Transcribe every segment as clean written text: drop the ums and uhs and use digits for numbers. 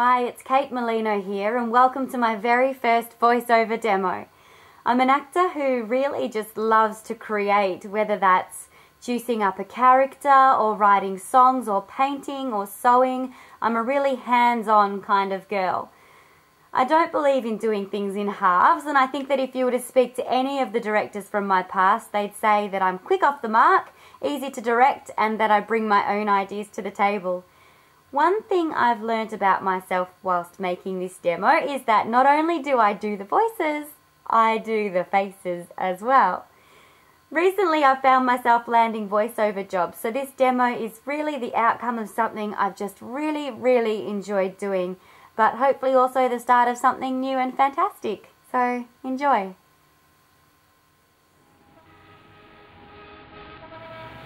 Hi, it's Kate Melino here and welcome to my very first voiceover demo. I'm an actor who really just loves to create, whether that's juicing up a character or writing songs or painting or sewing. I'm a really hands-on kind of girl. I don't believe in doing things in halves, and I think that if you were to speak to any of the directors from my past, they'd say that I'm quick off the mark, easy to direct, and that I bring my own ideas to the table. One thing I've learnt about myself whilst making this demo is that not only do I do the voices, I do the faces as well. Recently I found myself landing voiceover jobs, so this demo is really the outcome of something I've just really enjoyed doing, but hopefully also the start of something new and fantastic. So enjoy.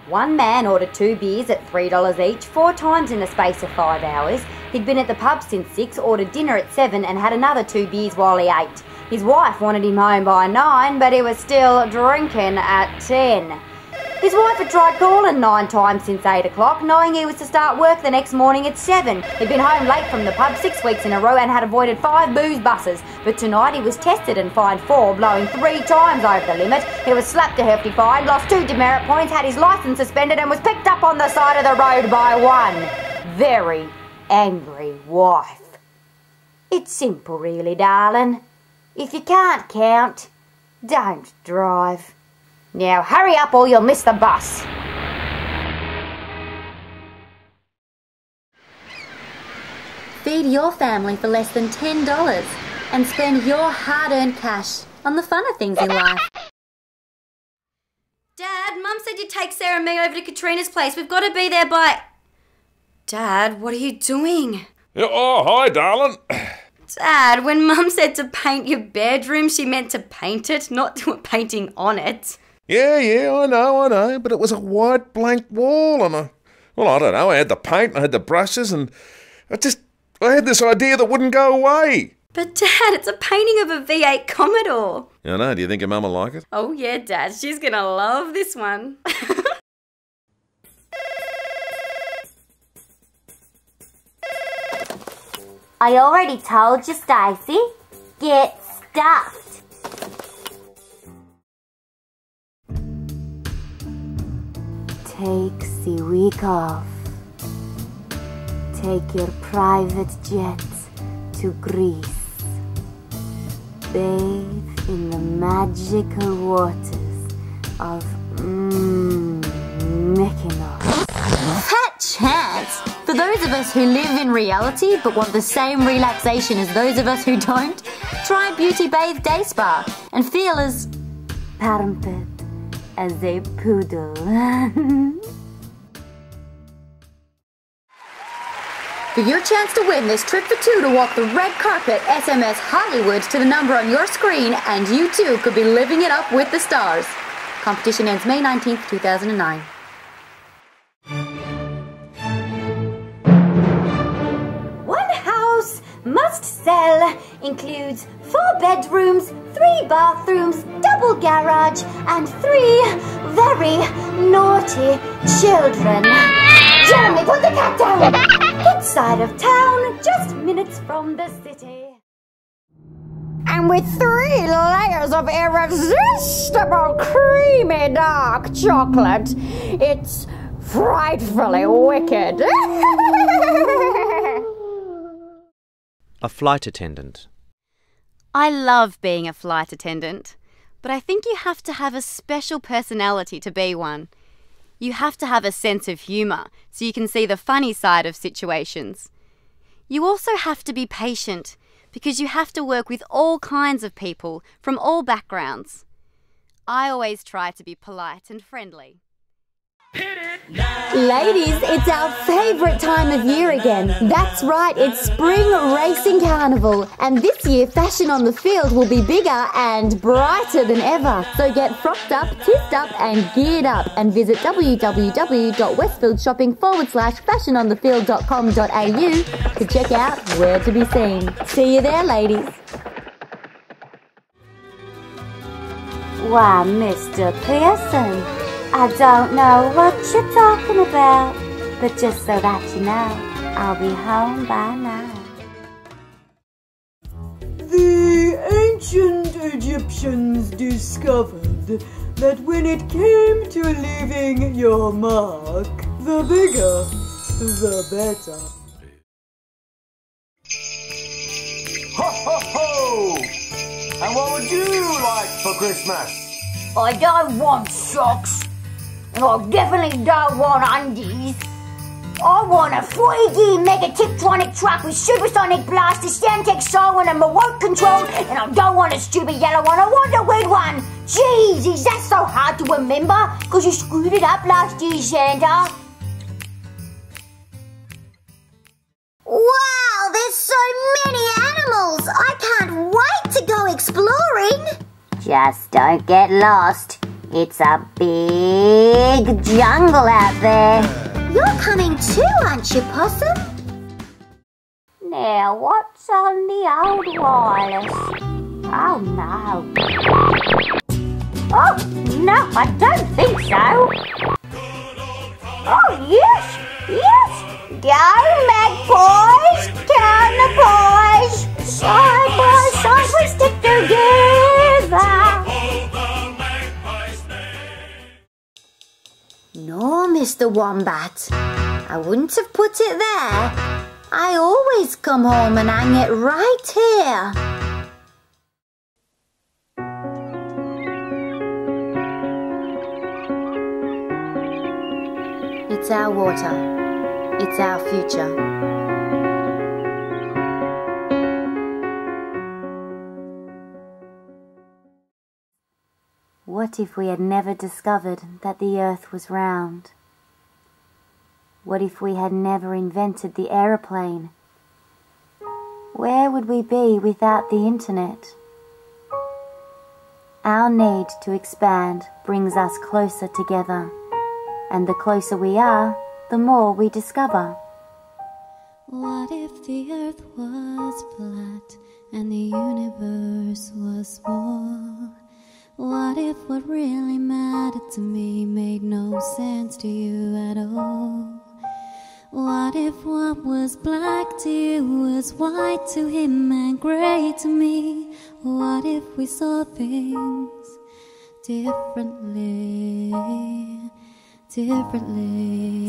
One man ordered 2 beers at $3 each 4 times in the space of 5 hours. He'd been at the pub since 6, ordered dinner at 7 and had another 2 beers while he ate. His wife wanted him home by 9, but he was still drinking at 10. His wife had tried calling 9 times since 8 o'clock, knowing he was to start work the next morning at 7. He'd been home late from the pub 6 weeks in a row and had avoided 5 booze buses. But tonight he was tested and fined 4, blowing 3 times over the limit. He was slapped a hefty fine, lost 2 demerit points, had his licence suspended and was picked up on the side of the road by one very angry wife. It's simple really, darling. If you can't count, don't drive. Now hurry up or you'll miss the bus. Feed your family for less than $10 and spend your hard-earned cash on the funner things in life. Dad, Mum said you'd take Sarah and me over to Katrina's place. We've got to be there by... Dad, what are you doing? Oh, hi, darling. Dad, when Mum said to paint your bedroom, she meant to paint it, not do a painting on it. Yeah, I know, but it was a white blank wall and I don't know, I had the paint and I had the brushes and I had this idea that wouldn't go away. But Dad, it's a painting of a V8 Commodore. I know, do you think your mum will like it? Oh yeah, Dad, she's gonna love this one. I already told you, Stacey. Get stuffed. Take the week off. Take your private jet to Greece. Bathe in the magical waters of Mykonos. Fat chance! For those of us who live in reality but want the same relaxation as those of us who don't, try Beauty Bathe Day Spa and feel as pampered as a poodle. For your chance to win this trip for 2 to walk the red carpet, SMS Hollywood to the number on your screen and you too could be living it up with the stars. Competition ends May 19th, 2009. One house must sell includes 4 bedrooms, 3 bathrooms, double garage, and 3 very naughty children. Jeremy, put the cat down! Good side of town, just minutes from the city. And with 3 layers of irresistible creamy dark chocolate, it's frightfully wicked. A flight attendant. I love being a flight attendant, but I think you have to have a special personality to be one. You have to have a sense of humour so you can see the funny side of situations. You also have to be patient because you have to work with all kinds of people from all backgrounds. I always try to be polite and friendly. Ladies, it's our favourite time of year again. That's right, it's Spring Racing Carnival. And this year, fashion on the field will be bigger and brighter than ever. So get frocked up, tissed up and geared up and visit www.westfieldshoppingforward/fashiononthefield.com.au to check out where to be seen. See you there, ladies. Why, Mr. Pearson, I don't know what you're talking about, but just so that you know, I'll be home by now. The ancient Egyptians discovered that when it came to leaving your mark, the bigger, the better. Ho, ho, ho! And what would you like for Christmas? I don't want socks. And I definitely don't want undies. I want a 3D Mega Tiptronic truck with supersonic blaster, Stantec siren and remote control, and I don't want a stupid yellow one, I want a red one! Jeez, is that so hard to remember? Because you screwed it up last year, Santa. Wow, there's so many animals! I can't wait to go exploring! Just don't get lost. It's a big jungle out there. You're coming too, aren't you, Possum? Now, what's on the old wireless? Oh, no. Oh, no, I don't think so. Oh, yes, yes. Go, magpies, count the pies. Side by side we stick together. No, Mr. Wombat. I wouldn't have put it there. I always come home and hang it right here. It's our water. It's our future. What if we had never discovered that the earth was round? What if we had never invented the aeroplane? Where would we be without the internet? Our need to expand brings us closer together, and the closer we are, the more we discover. What if the earth was flat and the universe was small? What if what really mattered to me made no sense to you at all? What if what was black to you was white to him and grey to me? What if we saw things differently?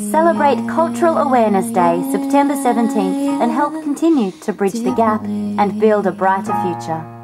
Celebrate Cultural Awareness Day, September 17th, and help continue to bridge the gap and build a brighter future.